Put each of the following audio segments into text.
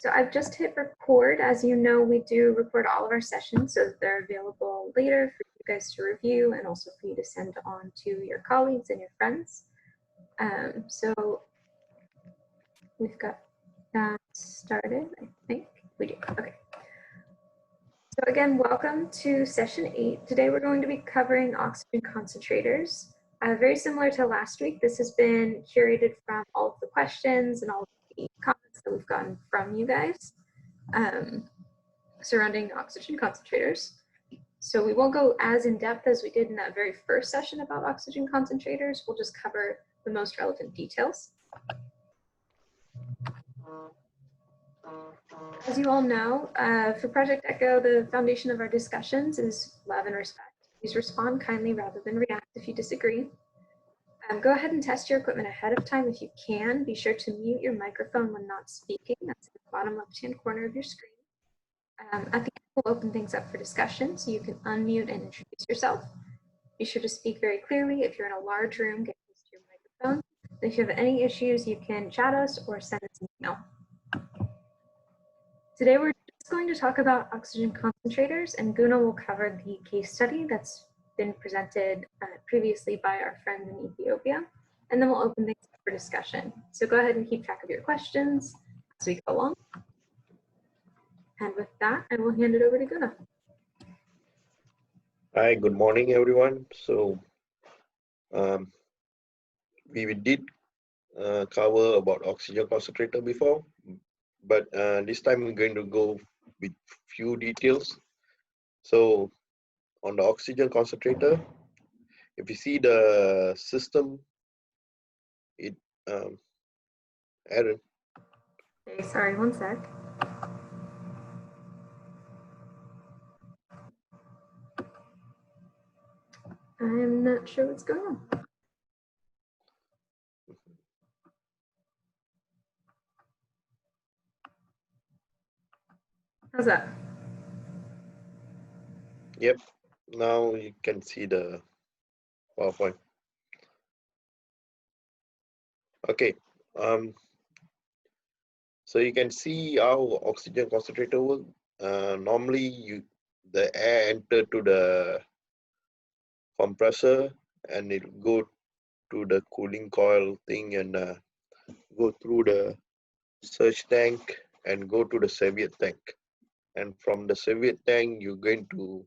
So I've just hit record. As you know, we do record all of our sessions so that they're available later for you guys to review and also for you to send on to your colleagues and your friends. So we've got that started, I think. We do, okay. So again, welcome to session 8. Today we're going to be covering oxygen concentrators. Very similar to last week, this has been curated from all of the questions and all of the comments that we've gotten from you guys surrounding oxygen concentrators. So we won't go as in depth as we did in that very first session about oxygen concentrators. We'll just cover the most relevant details. As you all know, for Project ECHO, the foundation of our discussions is love and respect. Please respond kindly rather than react if you disagree. Go ahead and test your equipment ahead of time if you can. Be sure to mute your microphone when not speaking. That's in the bottom left-hand corner of your screen. At the end, we'll open things up for discussion, so you can unmute and introduce yourself. Be sure to speak very closely. If you're in a large room, get close to your microphone. If you have any issues, you can chat us or send us an email. Today, we're just going to talk about oxygen concentrators, and Guna will cover the case study that's been presented previously by our friends in Ethiopia, and then we'll open things up for discussion. So go ahead and keep track of your questions as we go along. And with that, I will hand it over to Guna. Hi, good morning, everyone. So we did cover about oxygen concentrator before, but this time we're going to go with few details. So on the oxygen concentrator, if you see the system, Aaron. Okay, sorry, one sec. I'm not sure what's going on. How's that? Yep, now you can see the PowerPoint. Okay, so you can see how oxygen concentrator work. Normally, the air enter to the compressor and it go to the cooling coil thing and go through the surge tank and go to the Sieve tank. And from the Sieve tank, you're going to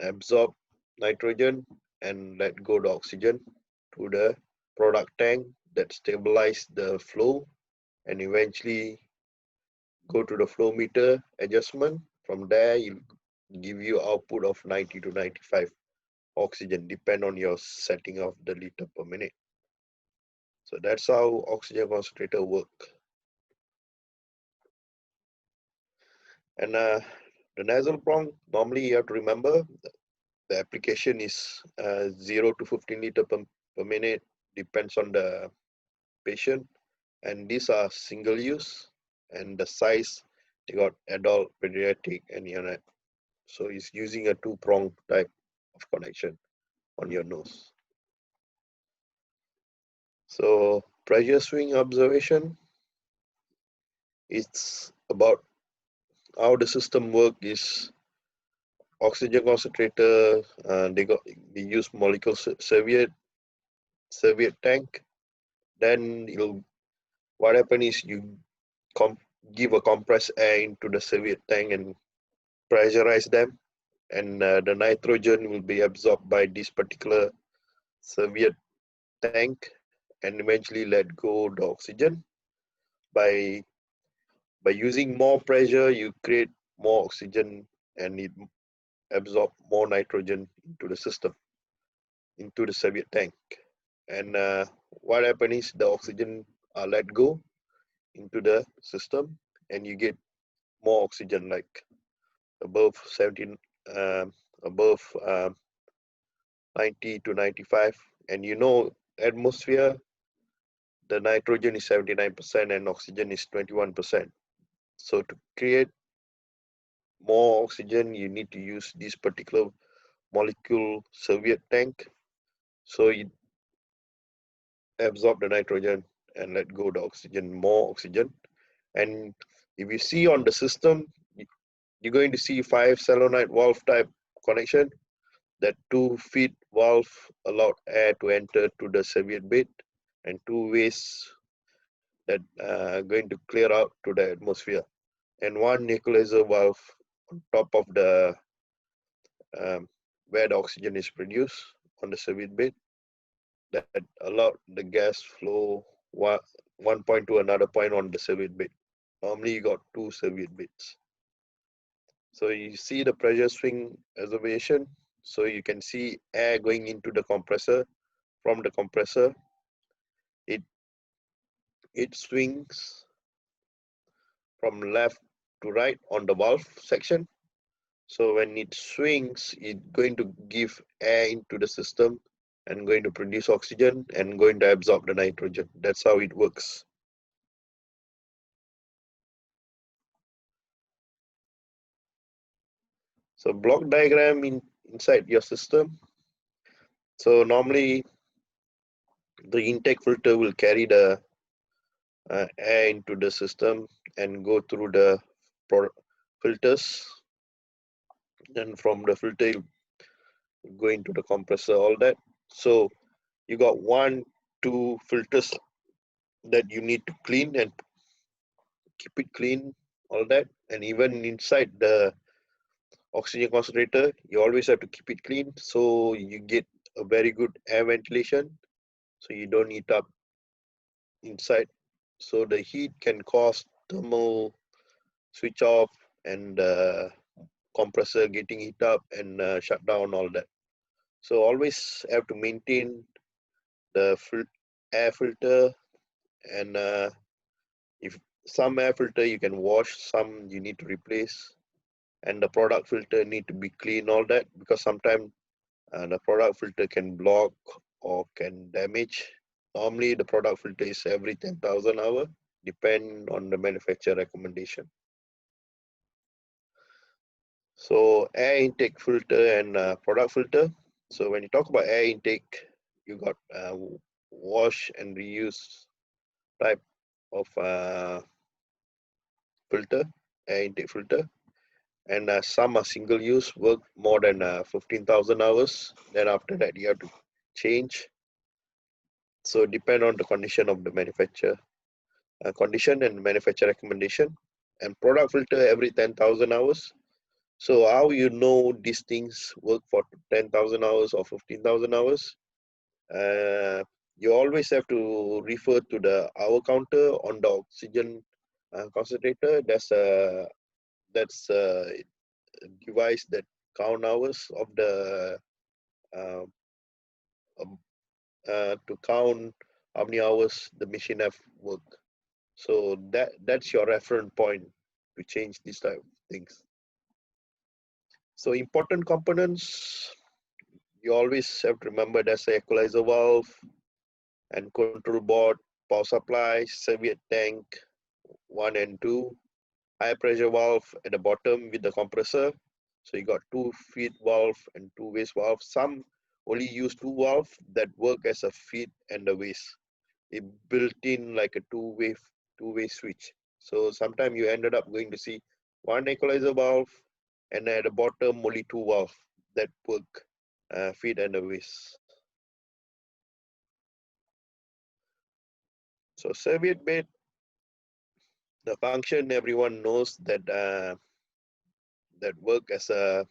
absorb nitrogen and let go the oxygen to the product tank that stabilize the flow and eventually go to the flow meter adjustment. From there, you'll give you output of 90 to 95 oxygen, depend on your setting of the liter per minute. So that's how oxygen concentrator work. And the nasal prong, normally you have to remember the application is 0 to 15 liter per minute, depends on the patient. And these are single use, and the size, they got adult, pediatric, and neonate. So it's using a 2-prong type of connection on your nose. So pressure swing observation, it's about how the system work is oxygen concentrator. They use molecular Sieve tank. Then what happen is you give a compressed air into the Sieve tank and pressurize them, and the nitrogen will be absorbed by this particular Sieve tank and eventually let go the oxygen. By using more pressure, you create more oxygen and it absorb more nitrogen into the system, into the Sieve tank. And what happens is the oxygen are let go into the system and you get more oxygen, like above 17, above 90 to 95. And you know, atmosphere, the nitrogen is 79% and oxygen is 21%. So to create more oxygen, you need to use this particular molecule Sieve tank. So it absorb the nitrogen and let go the oxygen, more oxygen. And if you see on the system, you're going to see 5 solenoid valve type connection. That 2 feet valve allowed air to enter to the serviette bed, and 2 ways that going to clear out to the atmosphere, and 1 nebulizer valve on top of the where the oxygen is produced on the serviette bed, that allowed the gas flow one point to another point on the serviette bed. Normally you got 2 serviette beds. So you see the pressure swing observation. So you can see air going into the compressor. From the compressor, it swings from left to right on the valve section. So when it swings, it's going to give air into the system and going to produce oxygen and going to absorb the nitrogen. That's how it works. So block diagram inside your system. So normally the intake filter will carry the air into the system and go through the filters. And from the filter, go into the compressor, all that. So you got 1, 2 filters that you need to clean and keep it clean, all that. And even inside the oxygen concentrator, you always have to keep it clean so you get a very good air ventilation, so you don't heat up inside. So the heat can cause thermal switch off and compressor getting heat up and shut down, all that. So always have to maintain the air filter, and if some air filter you can wash, some you need to replace, and the product filter need to be clean, all that, because sometimes the product filter can block or can damage. Normally the product filter is every 10,000 hours, depend on the manufacturer recommendation. So air intake filter and product filter. So when you talk about air intake, you got wash and reuse type of filter, air intake filter, and some are single use, work more than 15,000 hours. Then after that you have to change. So depend on the condition of the manufacturer, condition and manufacturer recommendation. And product filter every 10,000 hours. So how you know these things work for 10,000 hours or 15,000 hours? You always have to refer to the hour counter on the oxygen concentrator. That's a device that count hours of the to count how many hours the machine have worked. So that's your reference point to change these type of things. So important components, you always have to remember there's an equalizer valve and control board, power supply, serviette tank 1 and 2, high pressure valve at the bottom with the compressor. So you got 2 feed valve and 2 waste valve. Some only use 2 valve that work as a feed and a waste. It built in like a two-way switch. So sometimes you ended up going to see 1 equalizer valve and at the bottom only 2 valve that work feed and a waste. So serviette bed, the function everyone knows that that work as a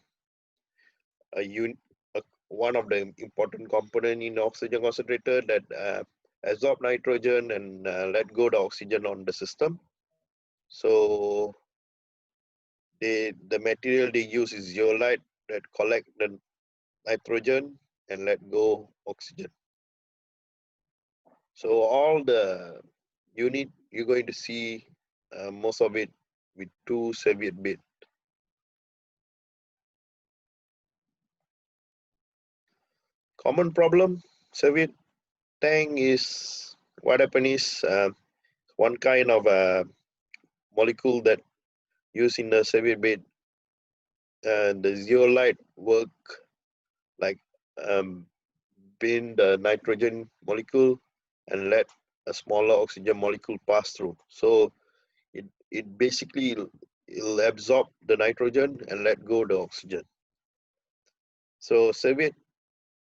one of the important component in the oxygen concentrator that absorb nitrogen and let go the oxygen on the system. So the material they use is zeolite that collect the nitrogen and let go oxygen. So all the unit you're going to see most of it with 2 serviette bed. Common problem, serviette tank is what happen is one kind of molecule that used in the serviette bed. The zeolite work like bend the nitrogen molecule and let a smaller oxygen molecule pass through. So it basically it'll absorb the nitrogen and let go the oxygen. So serviette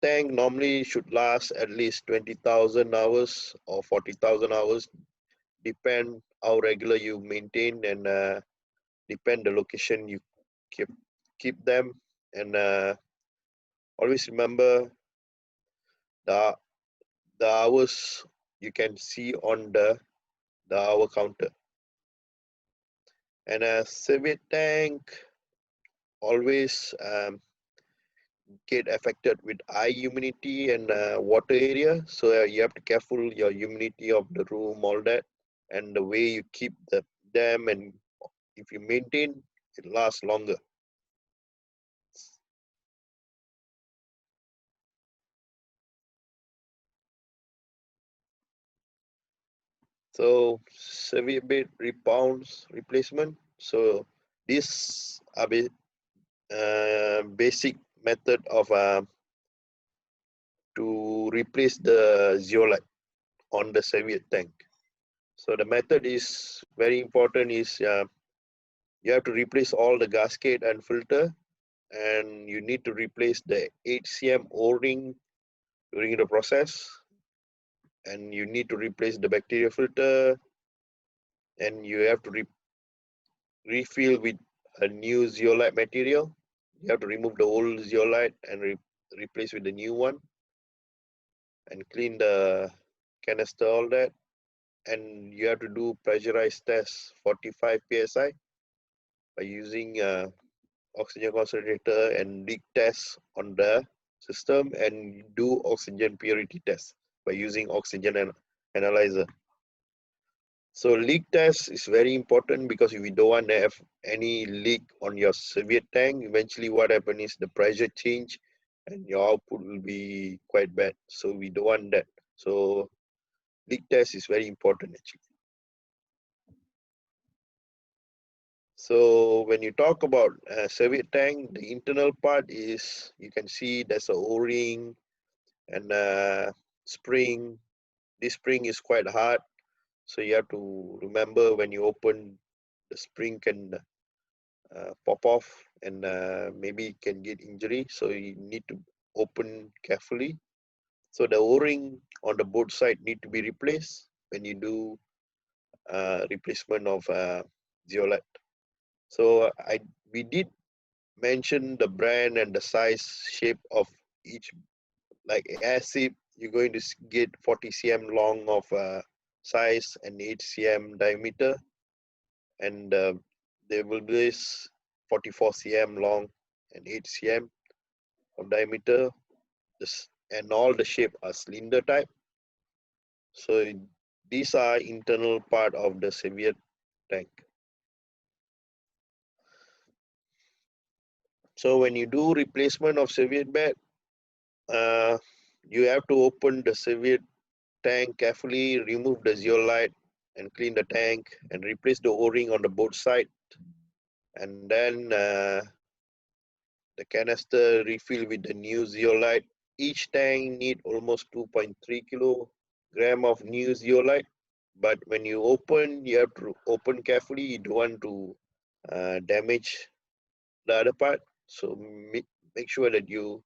tank normally should last at least 20,000 hours or 40,000 hours, depend how regular you maintain and depend the location you keep them, and always remember the hours you can see on the hour counter. And a serviette tank always get affected with high humidity and water area, so you have to careful your humidity of the room, all that, and the way you keep them, and if you maintain, it lasts longer. So serviette bed repounds replacement. So these are basic method of to replace the zeolite on the serviette tank. So the method is very important. Is you have to replace all the gasket and filter, and you need to replace the HTM O-ring during the process, and you need to replace the bacteria filter, and you have to refill with a new zeolite material. You have to remove the old zeolite and replace with the new one, and clean the canister, all that. And you have to do pressurized tests 45 psi by using oxygen concentrator, and leak tests on the system, and do oxygen purity tests by using oxygen analyzer. So leak test is very important, because if you don't want to have any leak on your serviette tank, eventually what happens is the pressure change and your output will be quite bad. So we don't want that. So leak test is very important actually. So when you talk about serviette tank, the internal part is, you can see there's a O-ring and a spring. This spring is quite hard, so you have to remember when you open, the spring can pop off, and maybe can get injury, so you need to open carefully. So the O-ring on the both side need to be replaced when you do replacement of zeolite. So we did mention the brand and the size, shape of each. Like acid, you're going to get 40 cm long of size and 8 cm diameter, and there will be this 44 cm long and 8 cm of diameter. And all the shape are cylinder type. So these are internal part of the serviette tank. So when you do replacement of serviette bed, you have to open the serviette tank carefully, remove the zeolite and clean the tank, and replace the O-ring on the both side. And then the canister refill with the new zeolite. Each tank need almost 2.3 kilogram of new zeolite. But when you open, you have to open carefully. You don't want to damage the other part. So make sure that you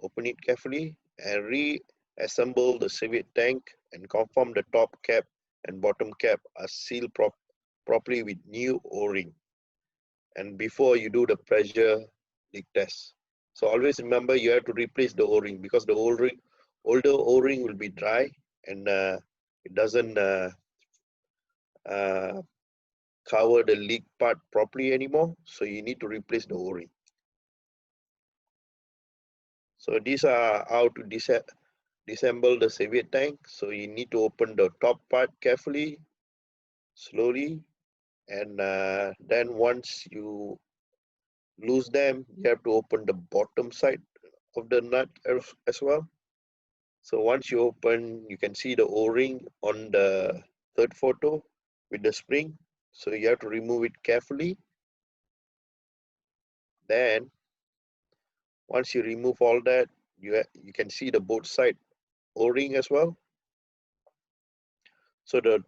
open it carefully and reassemble the serviette tank, and confirm the top cap and bottom cap are sealed properly with new O-ring. And before you do the pressure leak test. So always remember, you have to replace the O-ring, because the older O-ring will be dry, and it doesn't cover the leak part properly anymore. So you need to replace the O-ring. So these are how to disassemble the serviette tank. So you need to open the top part carefully, slowly, and then once you lose them, you have to open the bottom side of the nut as well. So once you open, you can see the O-ring on the third photo with the spring. So you have to remove it carefully. Then once you remove all that, you can see the both side O-ring as well. So the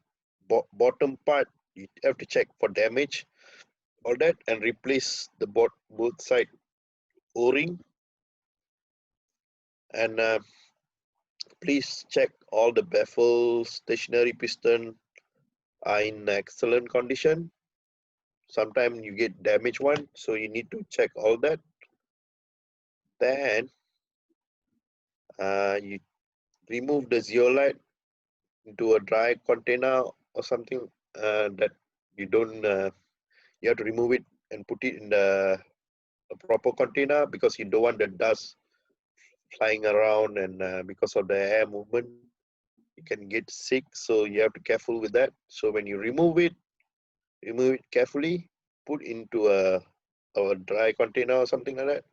bottom part you have to check for damage, all that, and replace the both side O-ring. And please check all the baffles, stationary piston are in excellent condition. Sometimes you get damaged one, so you need to check all that. Then you remove the zeolite into a dry container or something that you don't. You have to remove it and put it in a proper container, because you don't want the dust flying around, and because of the air movement, you can get sick. So you have to be careful with that. So when you remove it carefully, put into a dry container or something like that.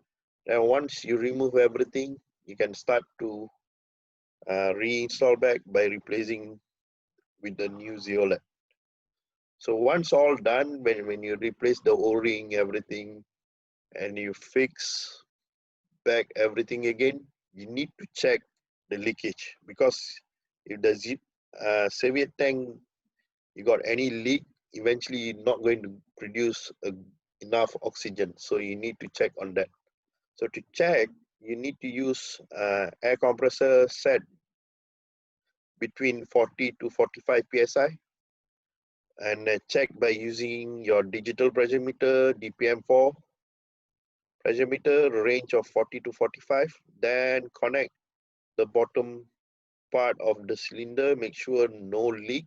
And once you remove everything, you can start to reinstall back by replacing with the new zeolite. So once all done, when you replace the O-ring, everything, and you fix back everything again, you need to check the leakage, because if the Soviet tank, you got any leak, eventually you're not going to produce enough oxygen. So you need to check on that. So to check, you need to use air compressor set between 40 to 45 psi, and check by using your digital pressure meter, DPM4 pressure meter, range of 40 to 45. Then connect the bottom part of the cylinder, make sure no leak,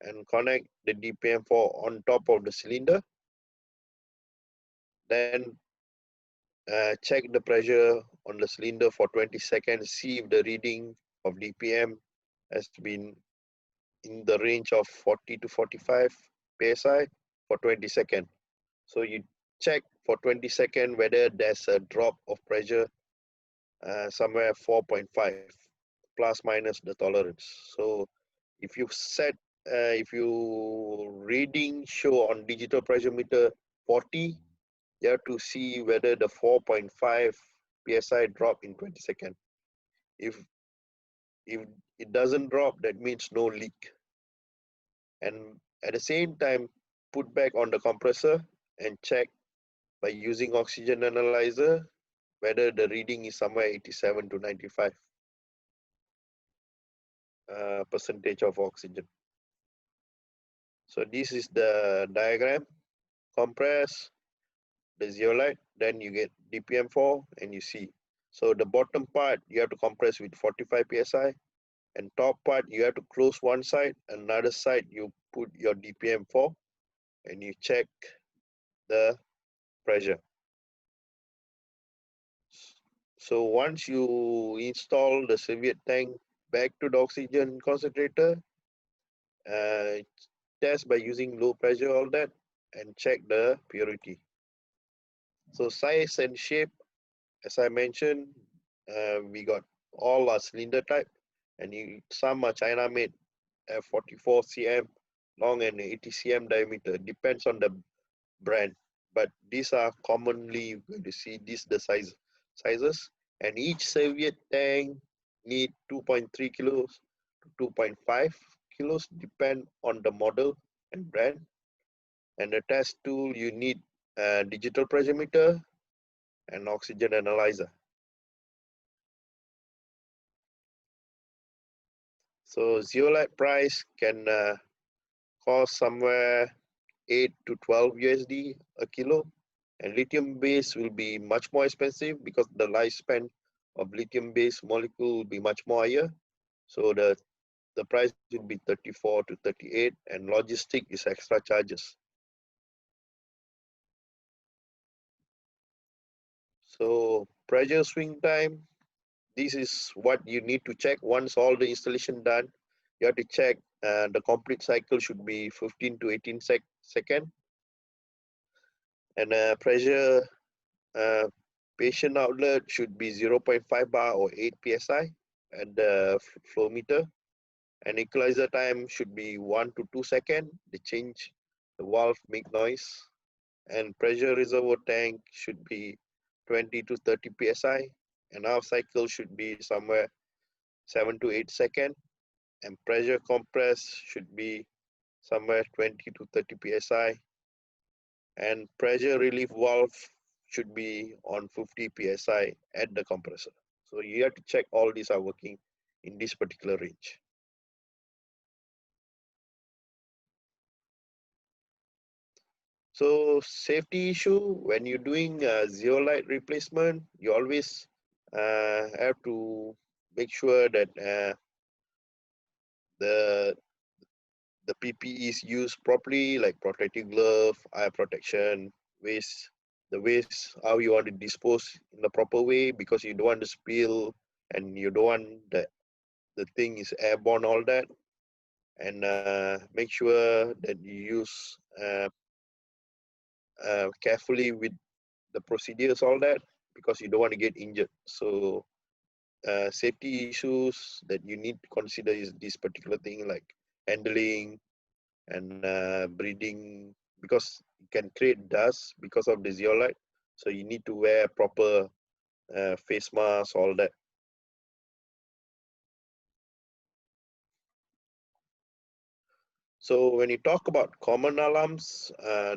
and connect the DPM4 on top of the cylinder. Then check the pressure on the cylinder for 20 seconds, see if the reading of DPM has been in the range of 40 to 45 psi for 20 seconds. So you check for 20 seconds whether there's a drop of pressure somewhere 4.5 plus minus the tolerance. So if you set, if you reading show on digital pressure meter 40, you have to see whether the 4.5 psi drop in 20 seconds. If it doesn't drop, that means no leak. And at the same time, put back on the compressor and check by using oxygen analyzer whether the reading is somewhere 87 to 95 percentage of oxygen. So this is the diagram. Compress the zeolite, then you get DPM4 and you see. So the bottom part you have to compress with 45 psi, and top part you have to close one side, another side you put your DPM4 and you check the pressure. So once you install the Soviet tank back to the oxygen concentrator, test by using low pressure, all that, and check the purity. So size and shape, as I mentioned, we got all our cylinder type, and some are China made, 44 cm long and 80 cm diameter, depends on the brand. But these are commonly you're going to see the sizes, and each Soviet tank need 2.3 kilos to 2.5 kilos, depend on the model and brand. And the test tool, you need a digital pressure meter and oxygen analyzer. So zeolite price can cost somewhere 8 to 12 USD a kilo, and lithium base will be much more expensive because the lifespan of lithium based molecule will be much more higher. So the price will be 34 to 38, and logistic is extra charges. So pressure swing time, this is what you need to check. Once all the installation done, you have to check the complete cycle should be 15 to 18 seconds. And pressure patient outlet should be 0.5 bar or 8 psi at the flow meter. And equalizer time should be 1 to 2 seconds. They change the valve, make noise. And pressure reservoir tank should be 20 to 30 psi. And half cycle should be somewhere 7 to 8 seconds. And pressure compress should be somewhere 20 to 30 psi, and pressure relief valve should be on 50 psi at the compressor. So you have to check all these are working in this particular range. So safety issue, when you're doing zeolite replacement, you always have to make sure that the PPE is used properly, like protective glove, eye protection, the waste, how you want to dispose in the proper way, because you don't want to spill and you don't want the thing is airborne, all that. And make sure that you use carefully with the procedures, all that, because you don't want to get injured. So safety issues that you need to consider is this particular thing, like handling and breathing, because it can create dust because of the zeolite. So you need to wear proper face mask, all that. So when you talk about common alarms,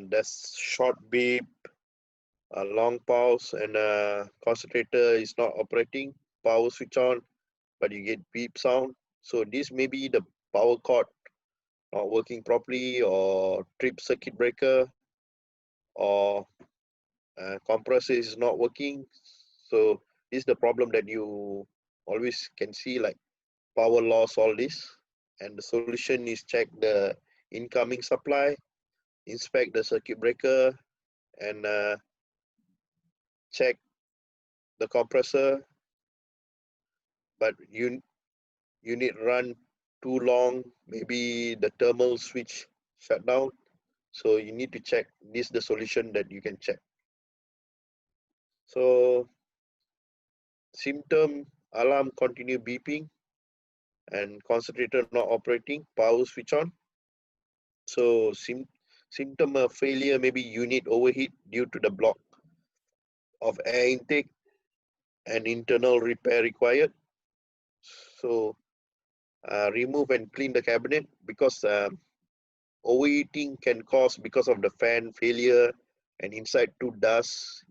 there's short beep, a long pause, and a concentrator is not operating, power switch on, but you get beep sound. So this may be the power cord not working properly, or trip circuit breaker, or compressor is not working. So this is the problem that you always can see, like power loss, all this. And the solution is check the incoming supply, inspect the circuit breaker, and check the compressor. But unit run too long, maybe the thermal switch shut down. So you need to check. This is the solution that you can check. So symptom, alarm continue beeping, and concentrator not operating, power switch on. So symptom of failure, maybe unit overheat due to the block of air intake and internal repair required. So remove and clean the cabinet, because overheating can cause because of the fan failure and inside too dust,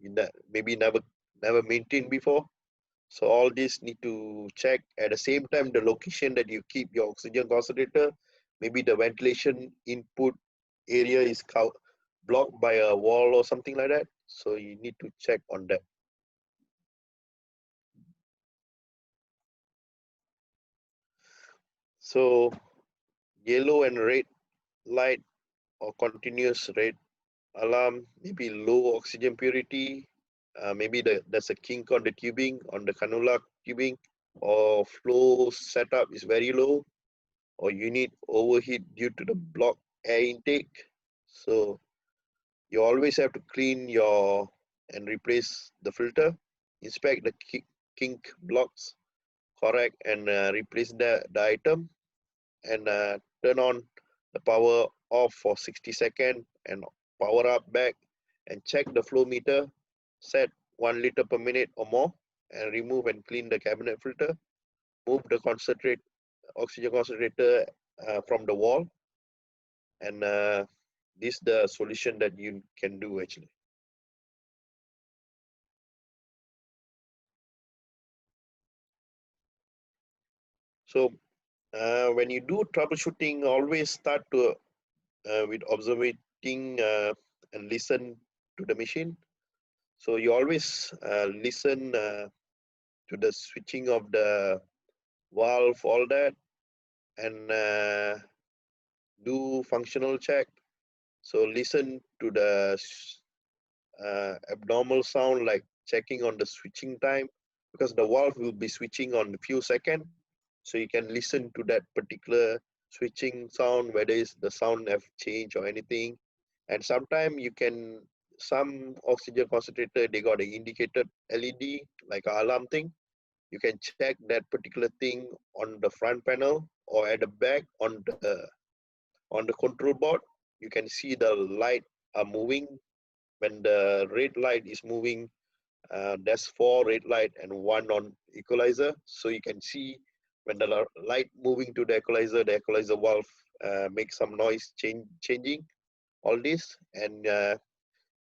maybe never maintained before. So all this need to check. At the same time, the location that you keep your oxygen concentrator, maybe the ventilation input area is blocked by a wall or something like that. So you need to check on that. So yellow and red light or continuous red alarm, maybe low oxygen purity, maybe there's a kink on the tubing, on the cannula tubing, or flow setup is very low, or unit overheat due to the blocked air intake. So you always have to clean and replace the filter, inspect the kink blocks, correct and replace the item, and turn on the power off for 60 seconds and power up back, and check the flow meter, set 1 liter per minute or more, and remove and clean the cabinet filter. Move the oxygen concentrator from the wall, and this is the solution that you can do actually. So when you do troubleshooting, always start with observing and listen to the machine. So you always listen to the switching of the valve, all that, and do functional check. So listen to the abnormal sound, like checking on the switching time, because the valve will be switching on a few seconds. So you can listen to that particular switching sound, whether it's the sound have changed or anything. And sometimes some oxygen concentrator, they got an indicated LED, like an alarm thing. You can check that particular thing on the front panel or at the back on the control board. You can see the light are moving. When the red light is moving, there's 4 red light and 1 on equalizer. So you can see when the light moving to the equalizer valve make some noise changing, all this. And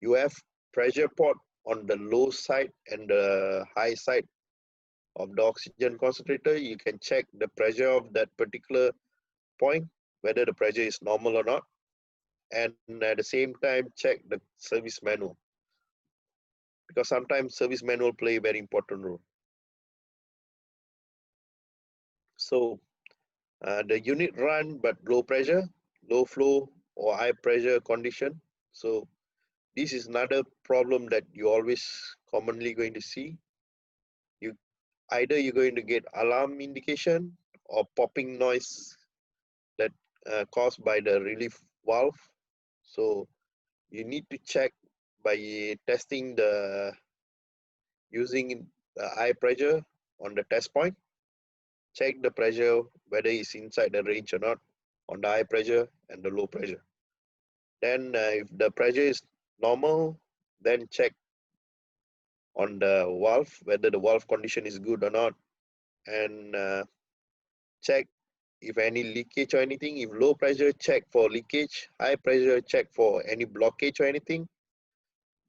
you have pressure port on the low side and the high side of the oxygen concentrator. You can check the pressure of that particular point, whether the pressure is normal or not. And at the same time, check the service manual, because sometimes service manual play a very important role. So the unit run but low pressure, low flow or high pressure condition. So this is another problem that you always commonly going to see. Either you're going to get alarm indication or popping noise that caused by the relief valve. So you need to check by testing using the high pressure on the test point. Check the pressure whether it's inside the range or not on the high pressure and the low pressure. Then if the pressure is normal, then check on the valve whether the valve condition is good or not, and check if any leakage or anything. If low pressure, check for leakage. High pressure, check for any blockage or anything.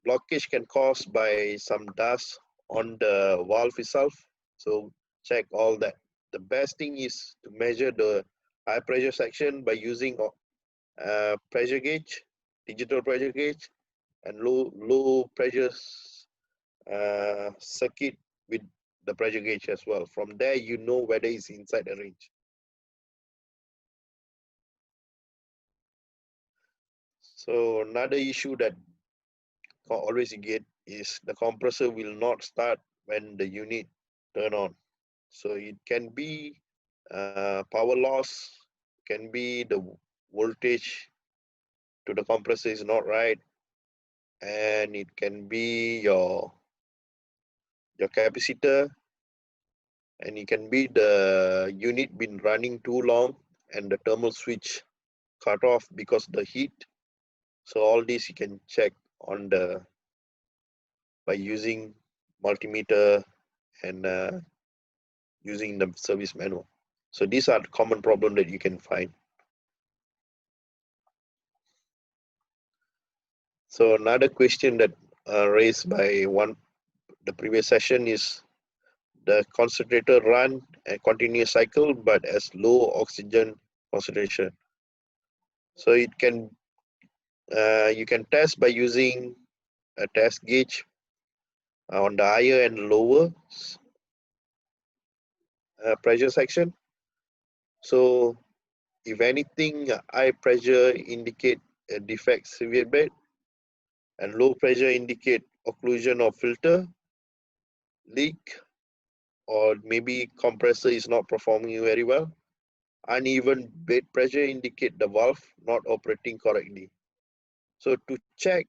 Blockage can cause by some dust on the valve itself. So check all that. The best thing is to measure the high pressure section by using pressure gauge, digital pressure gauge, and low pressure circuit with the pressure gauge as well. From there, you know whether it's inside the range. So another issue that always you get is the compressor will not start when the unit turn on. So it can be power loss, can be the voltage to the compressor is not right, and it can be your capacitor, and it can be the unit been running too long and the thermal switch cut off because the heat. So all this you can check on by using multimeter and using the service manual. So these are the common problems that you can find. So another question that raised by the previous session is the concentrator run a continuous cycle but as low oxygen concentration. So it can you can test by using a test gauge on the higher and lower pressure section. So if anything, high pressure indicate a defect severe bed, and low pressure indicate occlusion of filter, leak, or maybe compressor is not performing very well. Uneven bed pressure indicate the valve not operating correctly. So to check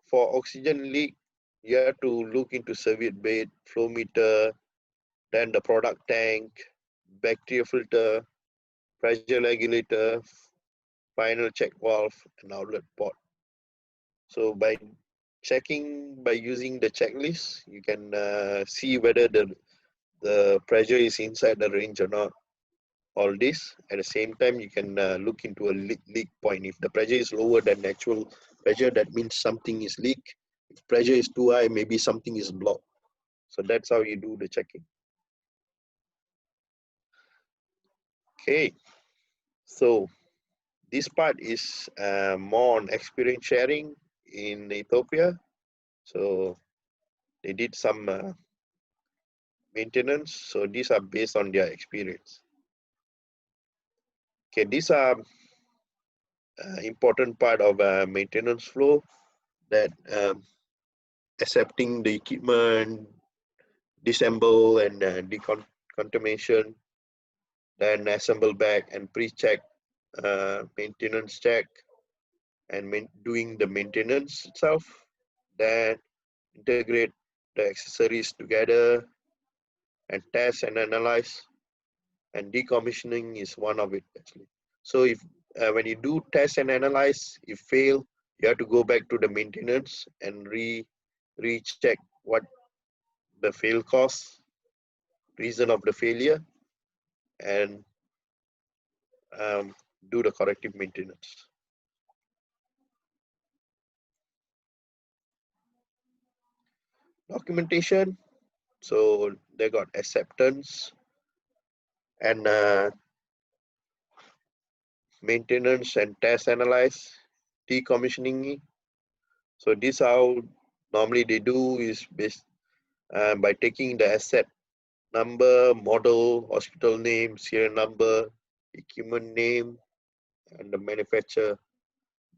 for oxygen leak, you have to look into serviette bed, flow meter, then the product tank, bacteria filter, pressure regulator, final check valve, and outlet port. So by checking by using the checklist, you can see whether the pressure is inside the range or not. All this at the same time, you can look into a leak point. If the pressure is lower than the actual pressure, that means something is leak. If pressure is too high, maybe something is blocked. So that's how you do the checking. Okay, so this part is more on experience sharing in Ethiopia. So they did some maintenance. So these are based on their experience. Okay, these are important part of maintenance flow, that accepting the equipment, disassemble and decontamination, then assemble back and pre-check, maintenance check, and doing the maintenance itself, then integrate the accessories together and test and analyze, and decommissioning is one of it actually. So if when you do test and analyze, if fail, you have to go back to the maintenance and recheck what the fail cause, reason of the failure, and do the corrective maintenance. Documentation, so they got acceptance and maintenance and test analyze, decommissioning. So this how normally they do is based by taking the asset number, model, hospital name, serial number, equipment name, and the manufacturer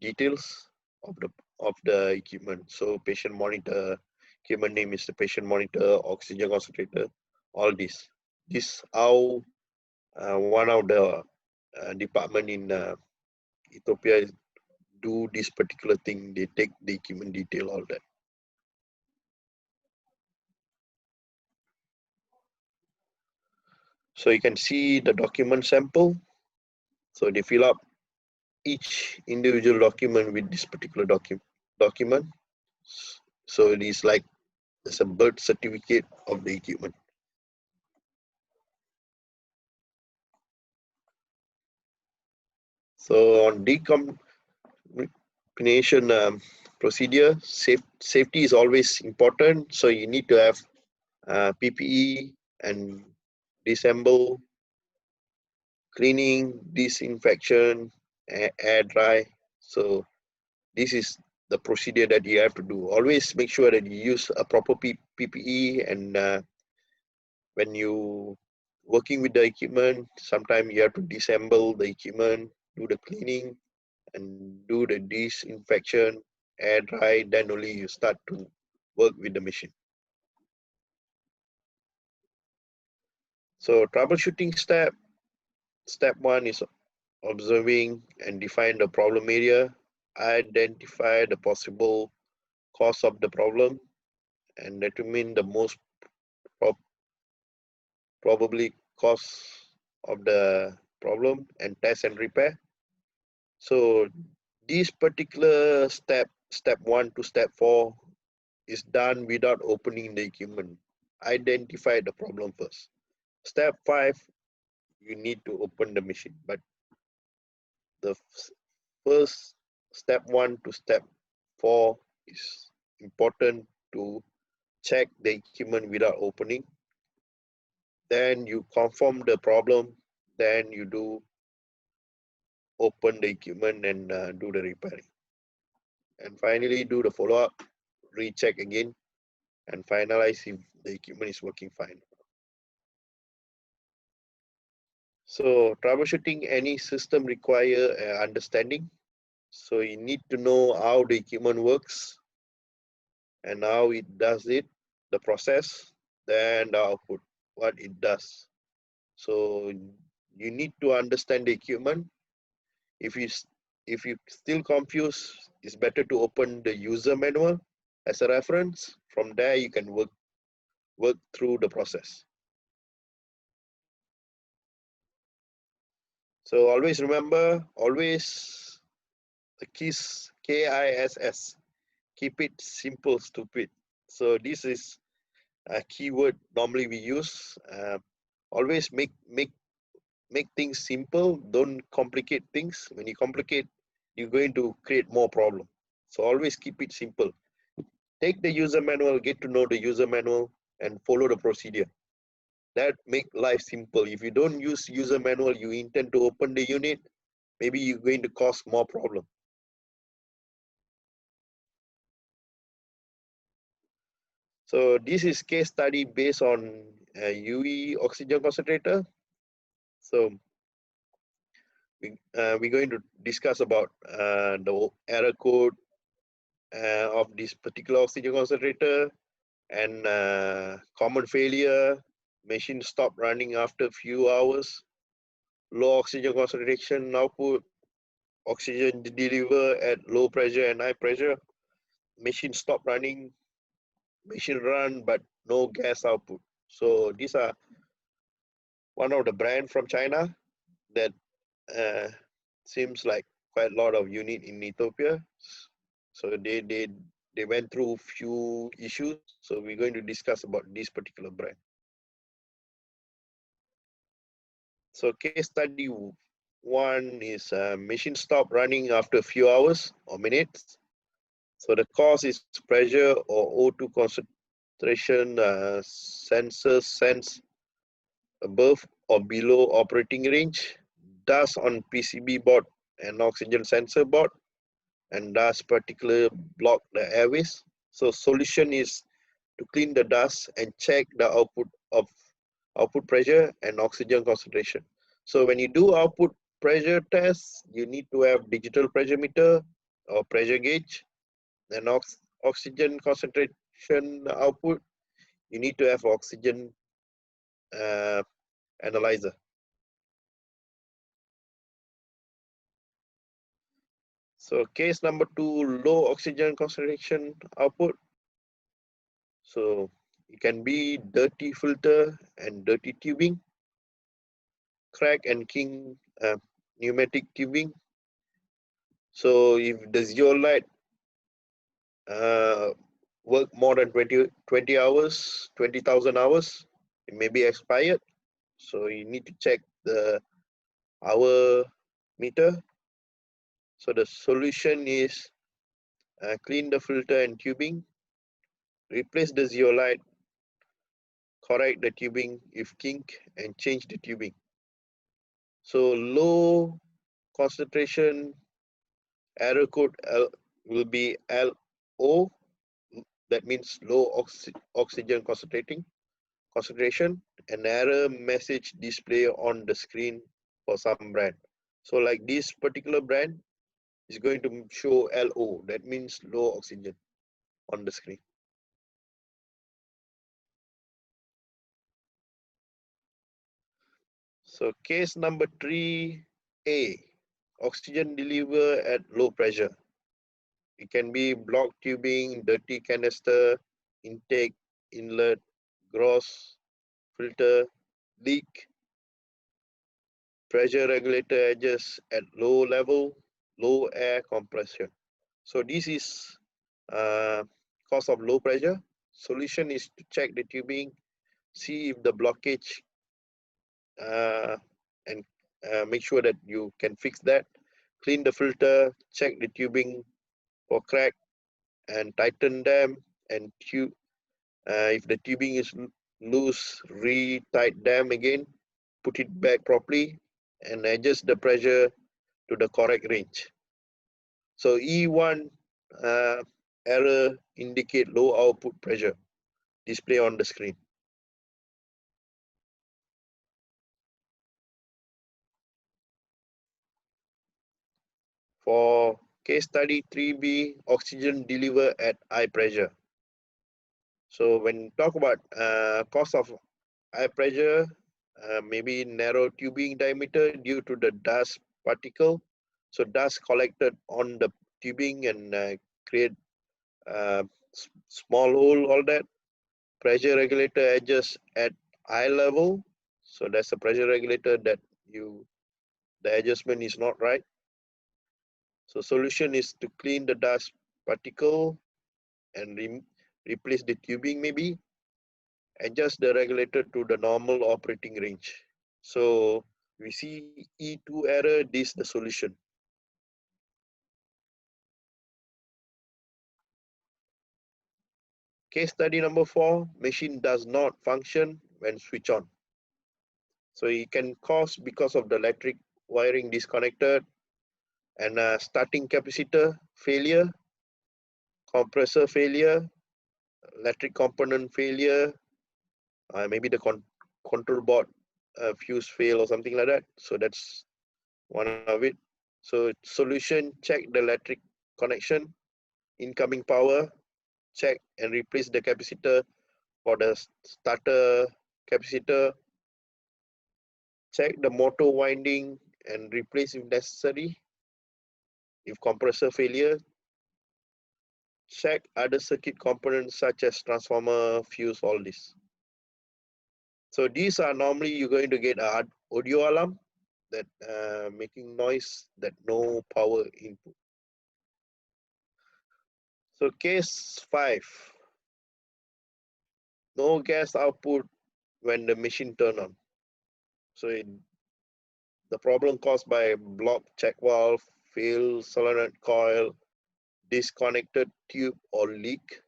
details of the equipment. So patient monitor, equipment name is the patient monitor, oxygen concentrator, all this. This how one of the department in Ethiopia do this particular thing. They take the equipment detail, all that. So you can see the document sample. So they fill up each individual document with this particular document. So it is like it's a birth certificate of the equipment. So on decontamination procedure, safety is always important. So you need to have PPE and disassemble, cleaning, disinfection, air dry. So this is the procedure that you have to do. Always make sure that you use a proper PPE, and when you working with the equipment, sometimes you have to disassemble the equipment, do the cleaning, and do the disinfection, air dry, then only you start to work with the machine. So troubleshooting step one is observing and define the problem area, identify the possible cause of the problem, and determine the most probably cause of the problem, and test and repair. So this particular step 1 to step 4, is done without opening the equipment. Identify the problem first. Step 5, you need to open the machine. But the first step 1 to step 4 is important to check the equipment without opening. Then you confirm the problem. Then you do open the equipment and do the repairing. And finally, do the follow-up, recheck again, and finalize if the equipment is working fine. So troubleshooting any system require understanding. So you need to know how the equipment works and how it does it, the process, then the output, what it does. So you need to understand the equipment. If you still confused, it's better to open the user manual as a reference. From there, you can work through the process. So always remember, always the keys, KISS, keep it simple, stupid. So this is a keyword normally we use. Always make things simple. Don't complicate things. When you complicate, you're going to create more problem. So always keep it simple. Take the user manual, get to know the user manual, and follow the procedure. That make life simple. If you don't use user manual, you intend to open the unit, maybe you're going to cause more problem. So this is case study based on Yuyue oxygen concentrator. So we're going to discuss about the error code of this particular oxygen concentrator, and common failure, machine stop running after a few hours, low oxygen concentration output, oxygen deliver at low pressure and high pressure, machine stop running, machine run but no gas output. So these are one of the brand from China that seems like quite a lot of unit in Ethiopia. So they went through few issues. So we're going to discuss about this particular brand. So case study one is machine stop running after a few hours or minutes. So the cause is pressure or O2 concentration. Sensors sense above or below operating range, dust on PCB board and oxygen sensor board, and dust particularly block the airways. So solution is to clean the dust and check the output pressure and oxygen concentration. So when you do output pressure tests, you need to have digital pressure meter or pressure gauge, and oxygen concentration output, you need to have oxygen uh, analyzer. So case number 2, low oxygen concentration output. So it can be dirty filter and dirty tubing, crack and king pneumatic tubing. So if the zeolite work more than 20 hours, 20,000 hours, it may be expired. So you need to check the hour meter. So the solution is clean the filter and tubing, replace the zeolite, correct the tubing if kink, and change the tubing. So low concentration error code will be LO, that means low oxygen concentration, and error message display on the screen for some brand. So like this particular brand is going to show LO, that means low oxygen on the screen. So case number 3A, oxygen deliver at low pressure. It can be blocked tubing, dirty canister, intake, inlet, gross, filter, leak, pressure regulator edges at low level, low air compression. So this is cause of low pressure. Solution is to check the tubing, see if the blockage and make sure that you can fix that. Clean the filter, check the tubing for crack and tighten them, and if the tubing is loose, re-tight them again, put it back properly, and adjust the pressure to the correct range. So E1 error indicate low output pressure, display on the screen. For case study 3B, oxygen deliver at high pressure. So when talk about cause of high pressure, maybe narrow tubing diameter due to the dust particle. So dust collected on the tubing and create small hole, all that. Pressure regulator adjusts at high level. So that's a pressure regulator that the adjustment is not right. So solution is to clean the dust particle and replace the tubing maybe, adjust the regulator to the normal operating range. So we see E2 error, this is the solution. Case study number 4, machine does not function when switch on. So it can cause because of the electric wiring disconnected and starting capacitor failure, compressor failure, electric component failure, maybe the control board fuse fail or something like that. So that's one of it. So solution, check the electric connection, incoming power, check and replace the capacitor for the starter capacitor, check the motor winding and replace if necessary. If compressor failure, check other circuit components such as transformer, fuse, all this. So these are normally you're going to get an audio alarm that making noise that no power input. So case 5, no gas output when the machine turn on. So the problem caused by blocked check valve, failed solenoid coil, disconnected tube or leak,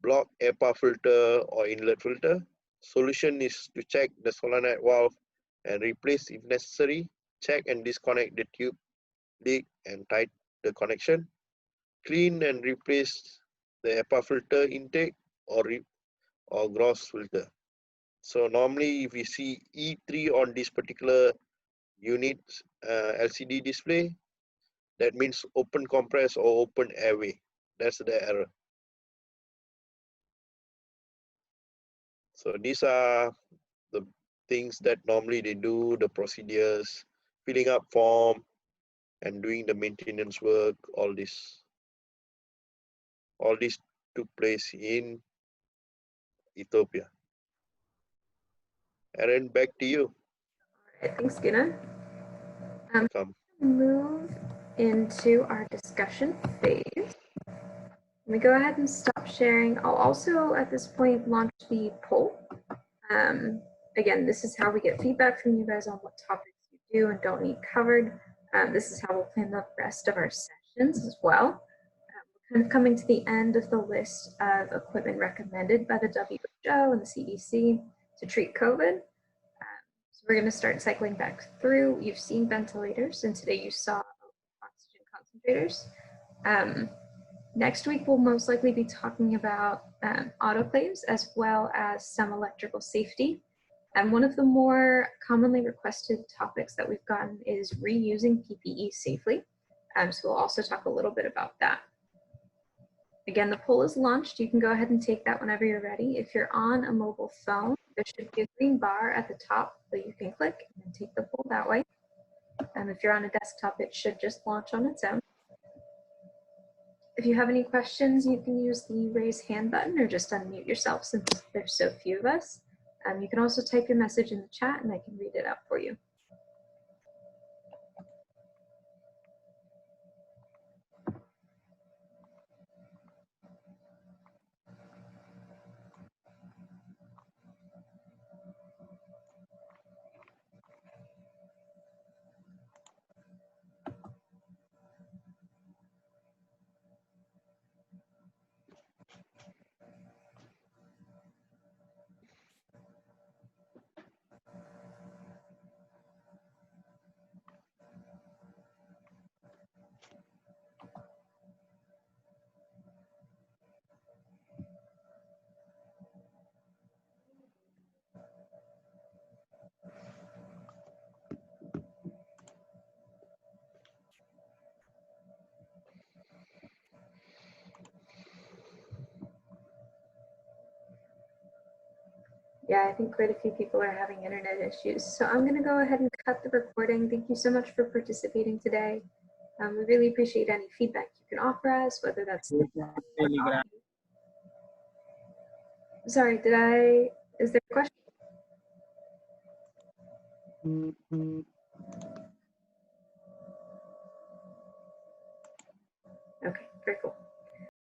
blocked HEPA filter or inlet filter. Solution is to check the solenoid valve and replace if necessary. Check and disconnect the tube, leak and tighten the connection. Clean and replace the HEPA filter intake or gross filter. So normally if we see E3 on this particular unit LCD display, that means open compress or open airway. That's the error. So these are the things that normally they do, the procedures, filling up form and doing the maintenance work, all this. All this took place in Ethiopia. Aaron, back to you. All right, thanks, Gina. Come. Move into our discussion phase. Let me go ahead and stop sharing. I'll also, at this point, launch the poll. Again, this is how we get feedback from you guys on what topics you do and don't need covered. This is how we'll plan the rest of our sessions as well. We're kind of coming to the end of the list of equipment recommended by the WHO and the CDC to treat COVID. So we're going to start cycling back through. You've seen ventilators, and today you saw oxygen concentrators. Next week, we'll most likely be talking about autoclaves as well as some electrical safety. And one of the more commonly requested topics that we've gotten is reusing PPE safely. So we'll also talk a little bit about that. Again, the poll is launched. You can go ahead and take that whenever you're ready. If you're on a mobile phone, there should be a green bar at the top that you can click and then take the poll that way. If you're on a desktop, it should just launch on its own. If you have any questions, you can use the raise hand button or just unmute yourself since there's so few of us. You can also type your message in the chat and I can read it out for you. Yeah, I think quite a few people are having internet issues. So I'm going to go ahead and cut the recording. Thank you so much for participating today. We really appreciate any feedback you can offer us, whether that's... Sorry, is there a question? Okay, very cool.